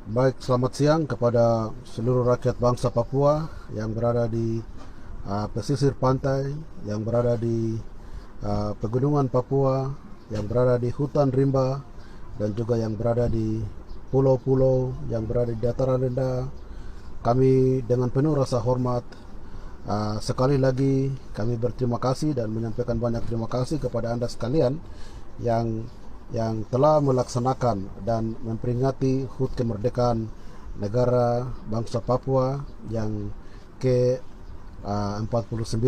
Baik, selamat siang kepada seluruh rakyat bangsa Papua yang berada di pesisir pantai, yang berada di pegunungan Papua, yang berada di hutan rimba, dan juga yang berada di pulau-pulau yang berada di dataran rendah. Kami dengan penuh rasa hormat sekali lagi kami berterima kasih dan menyampaikan banyak terima kasih kepada Anda sekalian yang telah melaksanakan dan memperingati HUT kemerdekaan negara bangsa Papua yang ke-49.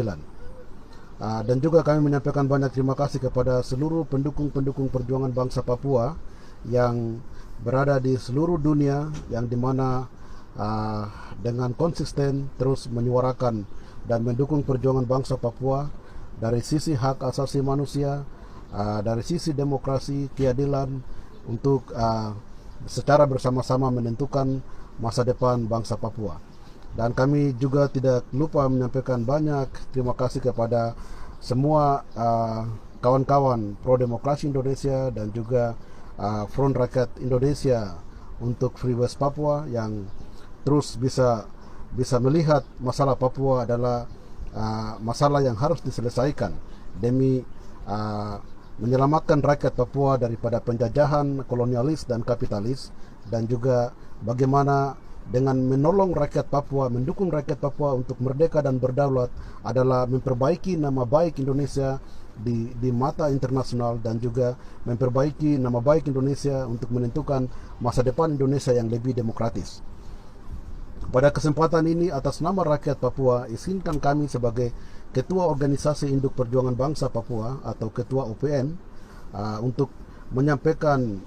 Dan juga kami menyampaikan banyak terima kasih kepada seluruh pendukung-pendukung perjuangan bangsa Papua yang berada di seluruh dunia, yang dimana dengan konsisten terus menyuarakan dan mendukung perjuangan bangsa Papua dari sisi hak asasi manusia, dari sisi demokrasi, keadilan, untuk secara bersama-sama menentukan masa depan bangsa Papua. Dan kami juga tidak lupa menyampaikan banyak terima kasih kepada semua kawan-kawan pro demokrasi Indonesia dan juga Front Rakyat Indonesia untuk Free West Papua yang terus bisa melihat masalah Papua adalah masalah yang harus diselesaikan demi menyelamatkan rakyat Papua daripada penjajahan kolonialis dan kapitalis, dan juga bagaimana dengan menolong rakyat Papua, mendukung rakyat Papua untuk merdeka dan berdaulat adalah memperbaiki nama baik Indonesia di mata internasional, dan juga memperbaiki nama baik Indonesia untuk menentukan masa depan Indonesia yang lebih demokratis. Pada kesempatan ini, atas nama rakyat Papua, izinkan kami sebagai Ketua Organisasi Induk Perjuangan Bangsa Papua atau Ketua OPM untuk menyampaikan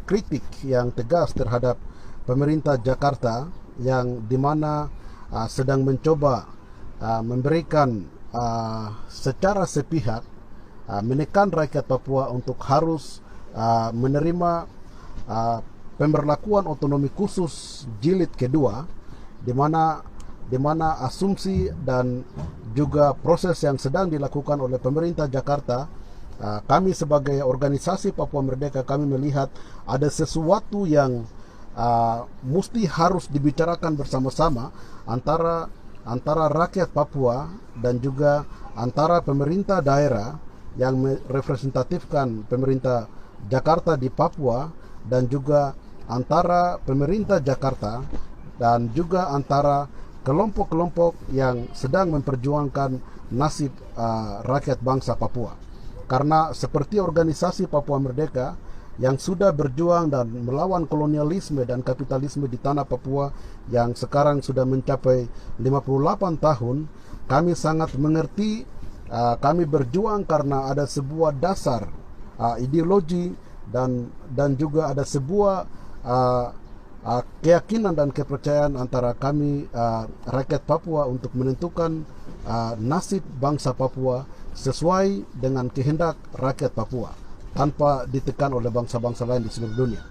kritik yang tegas terhadap pemerintah Jakarta yang dimana sedang mencoba memberikan secara sepihak menekan rakyat Papua untuk harus menerima pemberlakuan otonomi khusus jilid kedua, di mana asumsi dan juga proses yang sedang dilakukan oleh pemerintah Jakarta. Kami sebagai organisasi Papua Merdeka, kami melihat ada sesuatu yang mesti harus dibicarakan bersama-sama antara rakyat Papua dan juga antara pemerintah daerah yang merepresentatifkan pemerintah Jakarta di Papua, dan juga antara pemerintah Jakarta dan juga antara kelompok-kelompok yang sedang memperjuangkan nasib rakyat bangsa Papua. Karena seperti organisasi Papua Merdeka yang sudah berjuang dan melawan kolonialisme dan kapitalisme di tanah Papua yang sekarang sudah mencapai 58 tahun, kami sangat mengerti. Kami berjuang karena ada sebuah dasar ideologi dan juga ada sebuah keyakinan dan kepercayaan antara kami rakyat Papua untuk menentukan nasib bangsa Papua sesuai dengan kehendak rakyat Papua tanpa ditekan oleh bangsa-bangsa lain di seluruh dunia.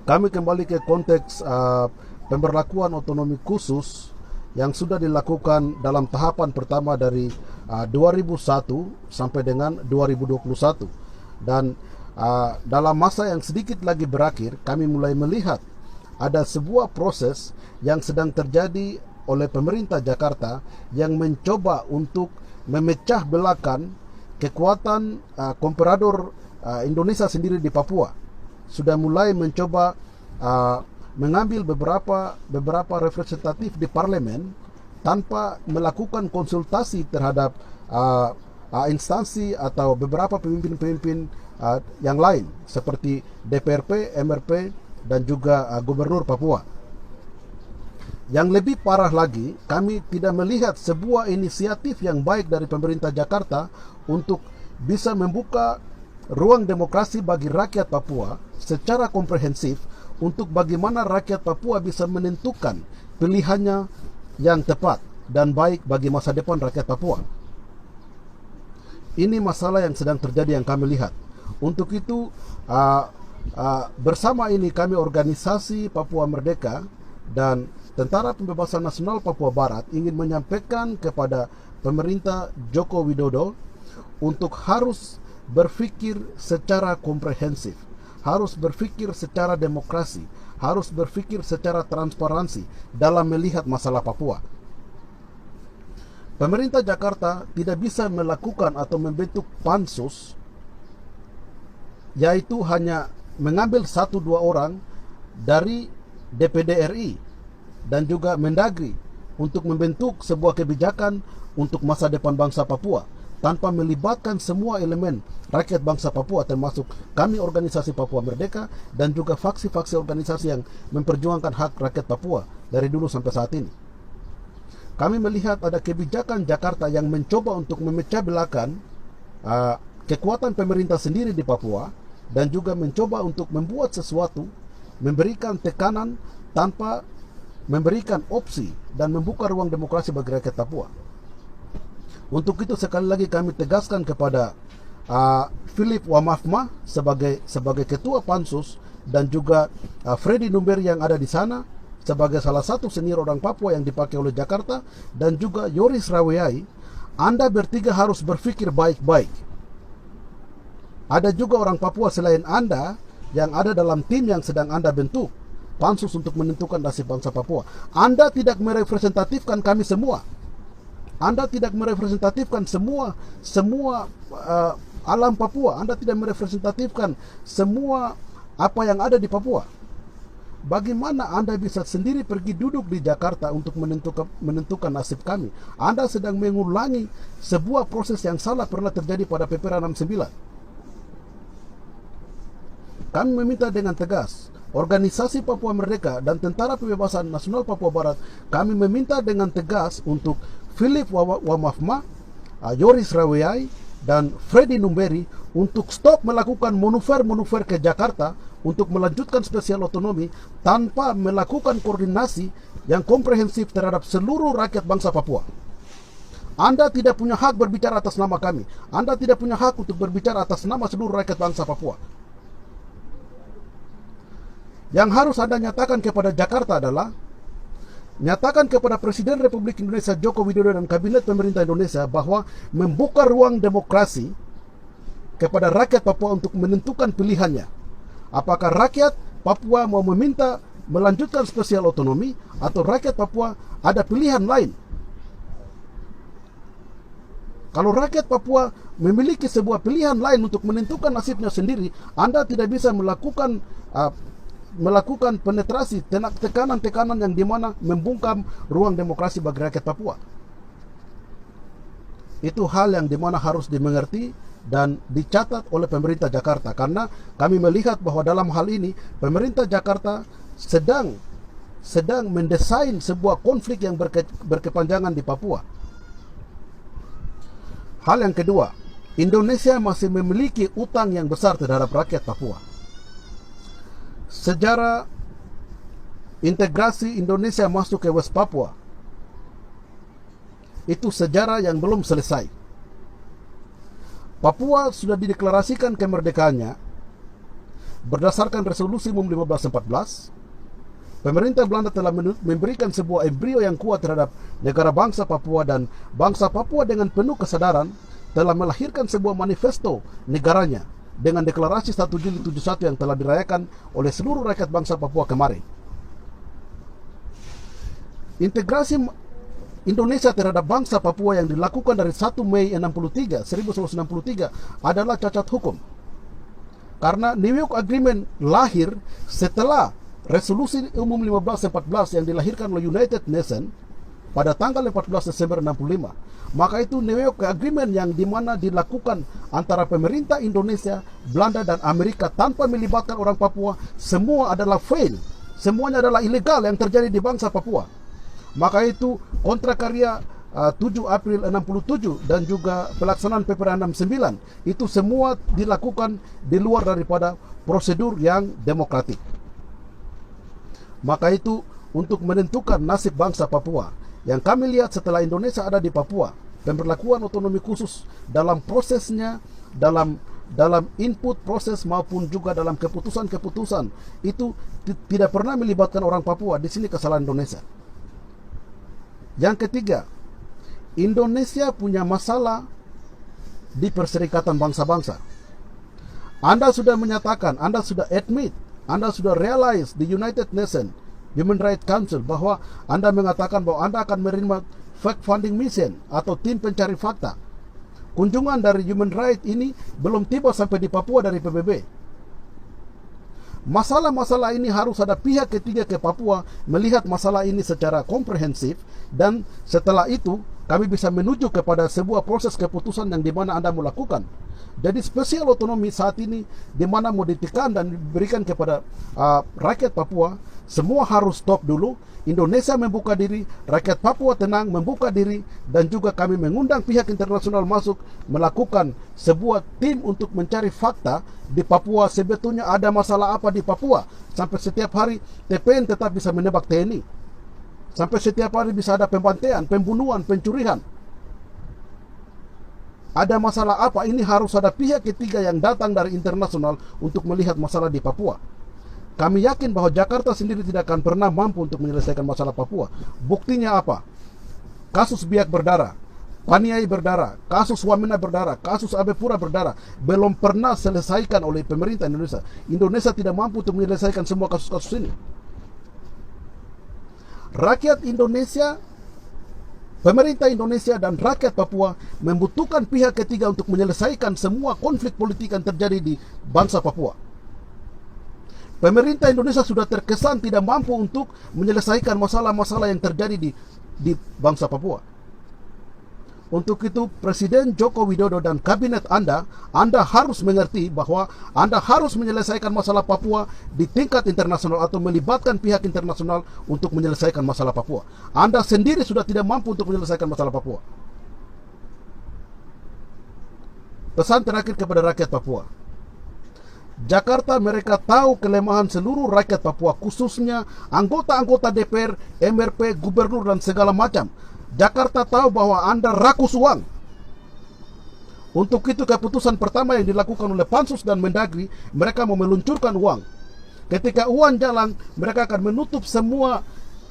Kami kembali ke konteks pemberlakuan otonomi khusus yang sudah dilakukan dalam tahapan pertama dari 2001 sampai dengan 2021, dan dalam masa yang sedikit lagi berakhir, kami mulai melihat ada sebuah proses yang sedang terjadi oleh pemerintah Jakarta yang mencoba untuk memecah belahkan kekuatan Komprador Indonesia sendiri di Papua. Sudah mulai mencoba mengambil beberapa representatif di parlemen tanpa melakukan konsultasi terhadap instansi atau beberapa pemimpin-pemimpin yang lain seperti DPRP, MRP, dan juga Gubernur Papua. Yang lebih parah lagi, kami tidak melihat sebuah inisiatif yang baik dari pemerintah Jakarta untuk bisa membuka ruang demokrasi bagi rakyat Papua secara komprehensif, untuk bagaimana rakyat Papua bisa menentukan pilihannya yang tepat dan baik bagi masa depan rakyat Papua. Ini masalah yang sedang terjadi yang kami lihat. Untuk itu, bersama ini kami organisasi Papua Merdeka dan Tentara Pembebasan Nasional Papua Barat ingin menyampaikan kepada pemerintah Joko Widodo untuk harus berpikir secara komprehensif, harus berpikir secara demokrasi, harus berpikir secara transparansi dalam melihat masalah Papua. Pemerintah Jakarta tidak bisa melakukan atau membentuk pansus, yaitu hanya mengambil 1-2 orang dari DPD RI dan juga Mendagri untuk membentuk sebuah kebijakan untuk masa depan bangsa Papua tanpa melibatkan semua elemen rakyat bangsa Papua, termasuk kami organisasi Papua Merdeka dan juga faksi-faksi organisasi yang memperjuangkan hak rakyat Papua dari dulu sampai saat ini. Kami melihat ada kebijakan Jakarta yang mencoba untuk memecah belahkan kekuatan pemerintah sendiri di Papua dan juga mencoba untuk membuat sesuatu, memberikan tekanan tanpa memberikan opsi dan membuka ruang demokrasi bagi rakyat Papua. Untuk itu sekali lagi kami tegaskan kepada Philip Wamafma sebagai ketua pansus dan juga Freddy Numberi yang ada di sana sebagai salah satu senior orang Papua yang dipakai oleh Jakarta, dan juga Yoris Raweai, Anda bertiga harus berpikir baik-baik. Ada juga orang Papua selain Anda yang ada dalam tim yang sedang Anda bentuk pansus untuk menentukan nasib bangsa Papua. Anda tidak merepresentatifkan kami semua. Anda tidak merepresentatifkan semua alam Papua. Anda tidak merepresentatifkan semua apa yang ada di Papua. Bagaimana Anda bisa sendiri pergi duduk di Jakarta untuk menentukan nasib kami? Anda sedang mengulangi sebuah proses yang salah pernah terjadi pada PPRA 69. Kami meminta dengan tegas, Organisasi Papua Merdeka dan Tentara Pembebasan Nasional Papua Barat, kami meminta dengan tegas untuk Philip Wamafma, Yoris Raweai, dan Freddy Numberi untuk stop melakukan manuver-manuver ke Jakarta untuk melanjutkan spesial otonomi tanpa melakukan koordinasi yang komprehensif terhadap seluruh rakyat bangsa Papua. Anda tidak punya hak berbicara atas nama kami. Anda tidak punya hak untuk berbicara atas nama seluruh rakyat bangsa Papua. Yang harus Anda nyatakan kepada Jakarta adalah, nyatakan kepada Presiden Republik Indonesia Joko Widodo dan Kabinet Pemerintah Indonesia bahwa membuka ruang demokrasi kepada rakyat Papua untuk menentukan pilihannya. Apakah rakyat Papua mau meminta melanjutkan spesial otonomi atau rakyat Papua ada pilihan lain? Kalau rakyat Papua memiliki sebuah pilihan lain untuk menentukan nasibnya sendiri, Anda tidak bisa melakukan penetrasi, tekanan-tekanan yang dimana membungkam ruang demokrasi bagi rakyat Papua. Itu hal yang dimana harus dimengerti dan dicatat oleh pemerintah Jakarta, karena kami melihat bahwa dalam hal ini pemerintah Jakarta sedang mendesain sebuah konflik yang berkepanjangan di Papua. Hal yang kedua, Indonesia masih memiliki utang yang besar terhadap rakyat Papua. Sejarah integrasi Indonesia masuk ke West Papua itu sejarah yang belum selesai. Papua sudah dideklarasikan kemerdekaannya berdasarkan resolusi UMM 1514. Pemerintah Belanda telah memberikan sebuah embrio yang kuat terhadap negara bangsa Papua, dan bangsa Papua dengan penuh kesadaran telah melahirkan sebuah manifesto negaranya dengan deklarasi 1 Juli 71 yang telah dirayakan oleh seluruh rakyat bangsa Papua kemarin. Integrasi Indonesia terhadap bangsa Papua yang dilakukan dari 1 Mei 1963 adalah cacat hukum. Karena New York Agreement lahir setelah resolusi umum 1514 yang dilahirkan oleh United Nations pada tanggal 14 Desember 65. Maka itu New York Agreement yang dimana dilakukan antara pemerintah Indonesia, Belanda dan Amerika tanpa melibatkan orang Papua, semua adalah fail. Semuanya adalah ilegal yang terjadi di bangsa Papua. Maka itu kontrakarya 7 April 67 dan juga pelaksanaan PPRA 69 itu semua dilakukan di luar daripada prosedur yang demokratik. Maka itu untuk menentukan nasib bangsa Papua, yang kami lihat setelah Indonesia ada di Papua, pemberlakuan otonomi khusus dalam prosesnya, dalam input proses maupun juga dalam keputusan-keputusan itu tidak pernah melibatkan orang Papua. Di sini kesalahan Indonesia. Yang ketiga, Indonesia punya masalah di Perserikatan Bangsa-Bangsa. Anda sudah menyatakan, Anda sudah admit Anda sudah realize di United Nations Human Rights Council bahwa Anda mengatakan bahwa Anda akan menerima fact finding mission atau tim pencari fakta. Kunjungan dari Human Rights ini belum tiba sampai di Papua dari PBB. Masalah-masalah ini harus ada pihak ketiga ke Papua melihat masalah ini secara komprehensif, dan setelah itu kami bisa menuju kepada sebuah proses keputusan yang dimana Anda melakukan. Jadi spesial otonomi saat ini dimana mau ditekan dan diberikan kepada rakyat Papua, semua harus stop dulu. Indonesia membuka diri, rakyat Papua tenang membuka diri, dan juga kami mengundang pihak internasional masuk melakukan sebuah tim untuk mencari fakta di Papua. Sebetulnya ada masalah apa di Papua sampai setiap hari TPN tetap bisa menembak TNI, sampai setiap hari bisa ada pembantaian, pembunuhan, pencurian. Ada masalah apa? Ini harus ada pihak ketiga yang datang dari internasional untuk melihat masalah di Papua. Kami yakin bahwa Jakarta sendiri tidak akan pernah mampu untuk menyelesaikan masalah Papua. Buktinya apa? Kasus Biak berdarah, Paniai berdarah, kasus Wamena berdarah, kasus Abe Pura berdarah, belum pernah selesaikan oleh pemerintah Indonesia. Indonesia tidak mampu untuk menyelesaikan semua kasus-kasus ini. Rakyat Indonesia, pemerintah Indonesia dan rakyat Papua membutuhkan pihak ketiga untuk menyelesaikan semua konflik politik yang terjadi di bangsa Papua. Pemerintah Indonesia sudah terkesan tidak mampu untuk menyelesaikan masalah-masalah yang terjadi di bangsa Papua. Untuk itu, Presiden Joko Widodo dan kabinet Anda harus mengerti bahwa Anda harus menyelesaikan masalah Papua di tingkat internasional atau melibatkan pihak internasional untuk menyelesaikan masalah Papua. Anda sendiri sudah tidak mampu untuk menyelesaikan masalah Papua. Pesan terakhir kepada rakyat Papua. Jakarta mereka tahu kelemahan seluruh rakyat Papua, khususnya anggota-anggota DPR, MRP, gubernur dan segala macam. Jakarta tahu bahwa Anda rakus uang. Untuk itu keputusan pertama yang dilakukan oleh Pansus dan Mendagri, mereka mau meluncurkan uang. Ketika uang jalan, mereka akan menutup semua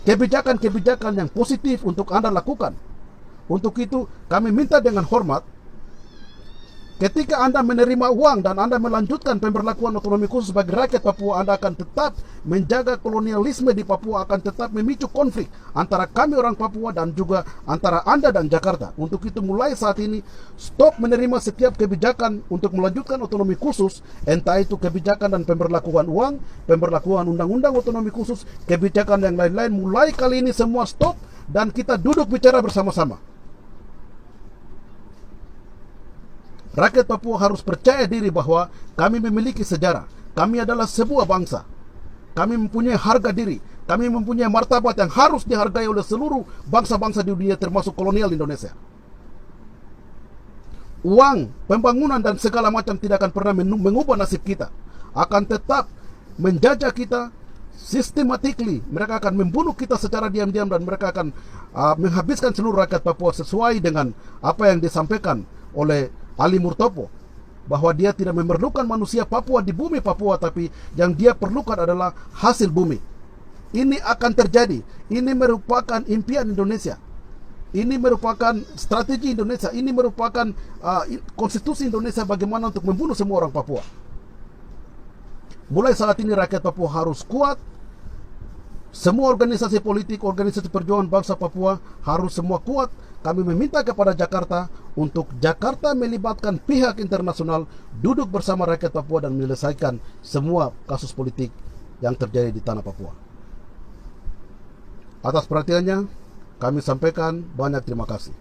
kebijakan-kebijakan yang positif untuk Anda lakukan. Untuk itu kami minta dengan hormat, ketika Anda menerima uang dan Anda melanjutkan pemberlakuan otonomi khusus bagi rakyat Papua, Anda akan tetap menjaga kolonialisme di Papua, akan tetap memicu konflik antara kami orang Papua dan juga antara Anda dan Jakarta. Untuk itu mulai saat ini, stop menerima setiap kebijakan untuk melanjutkan otonomi khusus, entah itu kebijakan dan pemberlakuan uang, pemberlakuan undang-undang otonomi khusus, kebijakan yang lain-lain. Mulai kali ini semua stop dan kita duduk bicara bersama-sama. Rakyat Papua harus percaya diri bahwa kami memiliki sejarah. Kami adalah sebuah bangsa. Kami mempunyai harga diri. Kami mempunyai martabat yang harus dihargai oleh seluruh bangsa-bangsa di dunia, termasuk kolonial Indonesia. Uang, pembangunan dan segala macam tidak akan pernah mengubah nasib kita. Akan tetap menjajah kita systematically. Mereka akan membunuh kita secara diam-diam dan mereka akan menghabiskan seluruh rakyat Papua sesuai dengan apa yang disampaikan oleh Ali Murtopo, bahwa dia tidak memerlukan manusia Papua di bumi Papua, tapi yang dia perlukan adalah hasil bumi. Ini akan terjadi. Ini merupakan impian Indonesia. Ini merupakan strategi Indonesia. Ini merupakan konstitusi Indonesia bagaimana untuk membunuh semua orang Papua. Mulai saat ini rakyat Papua harus kuat. Semua organisasi politik, organisasi perjuangan bangsa Papua harus semua kuat. Kami meminta kepada Jakarta untuk Jakarta melibatkan pihak internasional, duduk bersama rakyat Papua dan menyelesaikan semua kasus politik yang terjadi di tanah Papua. Atas perhatiannya, kami sampaikan banyak terima kasih.